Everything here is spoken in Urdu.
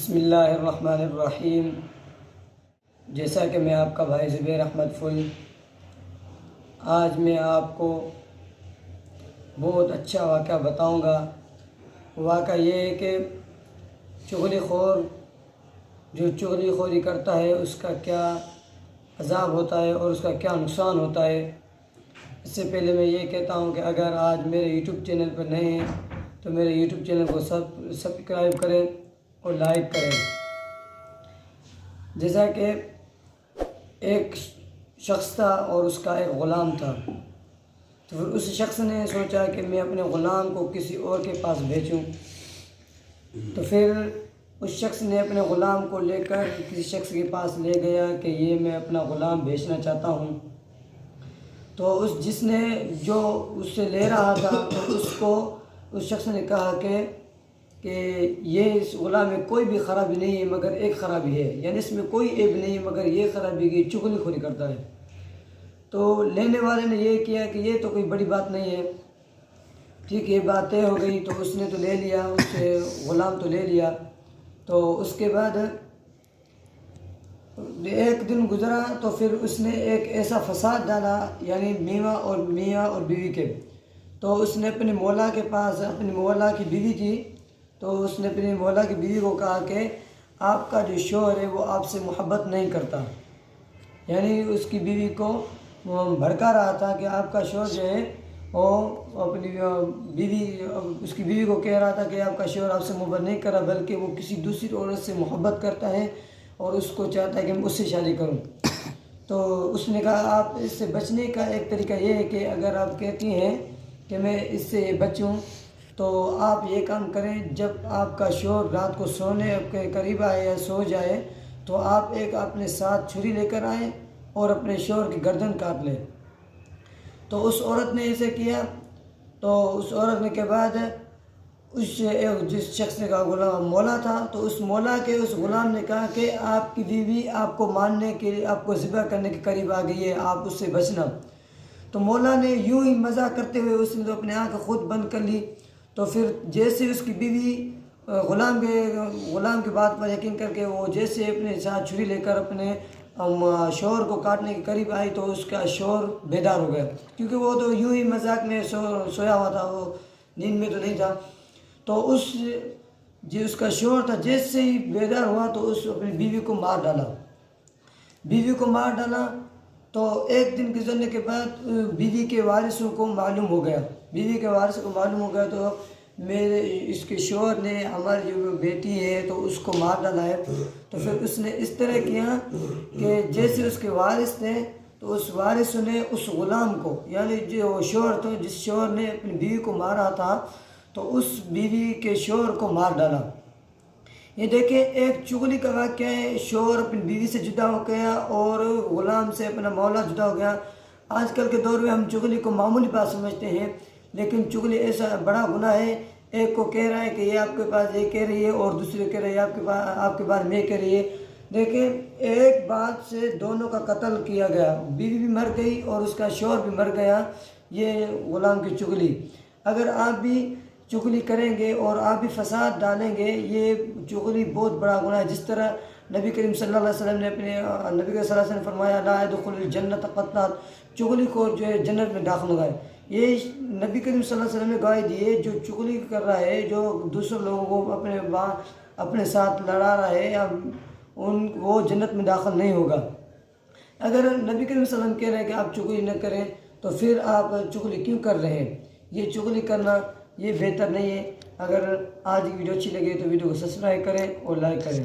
بسم اللہ الرحمن الرحیم۔ جیسا کہ میں آپ کا بھائی زبیر احمد فل، آج میں آپ کو بہت اچھا واقعہ بتاؤں گا۔ واقعہ یہ ہے کہ چغلی خور جو چغلی خوری کرتا ہے اس کا کیا عذاب ہوتا ہے اور اس کا کیا نقصان ہوتا ہے۔ اس سے پہلے میں یہ کہتا ہوں کہ اگر آج میرے یوٹیوب چینل پر نئے ہیں تو میرے یوٹیوب چینل کو سبسکرائب کریں اور لائک کریں۔ جیسا کہ ایک شخص تھا اور اس کا ایک غلام تھا، تو پھر اس شخص نے سوچا کہ میں اپنے غلام کو کسی اور کے پاس بھیجوں۔ تو پھر اس شخص نے اپنے غلام کو لے کر کسی شخص کے پاس لے گیا کہ یہ میں اپنا غلام بیچنا چاہتا ہوں۔ تو جس نے جو اس سے لے رہا تھا اس شخص نے کہا کہ یہ اس غلام میں کوئی بھی خرابی نہیں ہے مگر ایک خرابی ہے، یعنی اس میں کوئی عیب نہیں ہے مگر یہ خرابی کہ چغلی خوری کرتا ہے۔ تو لینے والے نے یہ کیا کہ یہ تو کوئی بڑی بات نہیں ہے، ٹھیک ہے، بات طے ہو گئی۔ تو اس نے تو لے لیا، اس سے غلام تو لے لیا۔ تو اس کے بعد ایک دن گزرا تو پھر اس نے ایک ایسا فساد ڈالا، یعنی میاں اور بیوی کے۔ تو اس نے اپنے مولا کے پاس، اپنی مولا کی بیوی تھی، تو اس نے اپنی مولا کی بیوی کو کہا کہ آپ کا جو شوہر ہے وہ آپ سے محبت نہیں کرتا، یعنی اس کی بیوی کو بھڑکا رہا تھا کہ آپ کا شوہر جو ہے وہ اپنی اس کی بیوی کو کہہ رہا تھا کہ آپ کا شوہر آپ سے محبت نہیں کر رہا بلکہ وہ کسی دوسری عورت سے محبت کرتا ہے اور اس کو چاہتا ہے کہ میں اس سے شادی کروں۔ تو اس نے کہا آپ اس سے بچنے کا ایک طریقہ یہ ہے کہ اگر آپ کہتی ہیں کہ میں اس سے بچوں تو آپ یہ کام کریں، جب آپ کا شوہر رات کو سونے کے قریب آئے یا سو جائے تو آپ ایک اپنے ساتھ چھری لے کر آئیں اور اپنے شوہر کی گردن کاٹ لیں۔ تو اس عورت نے اسے کیا۔ تو اس عورت نے کے بعد جس شخص کا غلام مولا تھا، تو اس مولا کے اس غلام نے کہا کہ آپ کی بیوی آپ کو مارنے کے لیے، آپ کو ذبح کرنے کے قریب آ گئی ہے، آپ اس سے بچنا۔ تو مولا نے یوں ہی مزاح کرتے ہوئے اس نے تو اپنے آنکھ خود بند کر لی۔ تو پھر جیسے اس کی بیوی غلام کی بات پر یقین کر کے وہ جیسے اپنے ساتھ چھری لے کر اپنے شوہر کو کاٹنے کے قریب آئی تو اس کا شوہر بیدار ہو گیا، کیونکہ وہ تو یوں ہی مذاق میں سویا ہوا تھا، وہ نیند میں تو نہیں تھا۔ تو اس کا شوہر تھا، جیسے ہی بیدار ہوا تو اس اپنی بیوی کو مار ڈالا۔ تو ایک دن گزرنے کے بعد بیوی کے وارثوں کو معلوم ہو گیا تو اس کے شوہر نے ہماری جو بیٹی ہے تو اس کو مار ڈالا ہے۔ تو پھر اس نے اس طرح کیا کہ جیسے اس کے وارث تھے تو اس وارث نے اس غلام کو، یعنی جو شوہر تھا جس شوہر نے اپنی بیوی کو مارا تھا تو اس بیوی کے شوہر کو مار ڈالا۔ یہ دیکھیں ایک چغلی کا واقعہ ہے، شوہر اپنی بیوی سے جدا ہو گیا اور غلام سے اپنا مولا جدا ہو گیا۔ آج کل کے دور میں ہم چغلی کو معمولی بات سمجھتے ہیں، لیکن چغلی ایسا بڑا گناہ ہے۔ ایک کو کہہ رہا ہے کہ یہ آپ کے پاس یہ کہہ رہی ہے اور دوسرے کہہ رہے ہیں آپ کے بارے میں کہہ رہی ہے۔ دیکھیں ایک بات سے دونوں کا قتل کیا گیا، بیوی بھی مر گئی اور اس کا شوہر بھی مر گیا، یہ غلام کی چغلی۔ اگر آپ بھی چغلی کریں گے اور آپ بھی فساد ڈالیں گے، یہ چغلی بہت بڑا گناہ ہے۔ جس طرح نبی کریم صلی اللہ علیہ وسلم نے فرمایا لا يدخل الجنت قطات، چغلی کو جو ہے جنت میں داخل ہوگا۔ یہ نبی کریم صلی اللہ علیہ وسلم نے گواہی دی ہے، جو چغلی کر رہا ہے، جو دوسرے لوگوں کو اپنے ساتھ لڑا رہا ہے، وہ جنت میں داخل نہیں ہوگا۔ اگر نبی کریم صلی اللہ علیہ وسلم کہہ رہے ہیں کہ آپ چغلی نہ کریں تو پھر آپ چغلی کیوں کر رہے ہیں؟ یہ چغلی کرنا یہ بہتر نہیں ہے۔ اگر آج کی ویڈیو اچھی لگے تو ویڈیو کو سبسکرائب کریں اور لائک کریں۔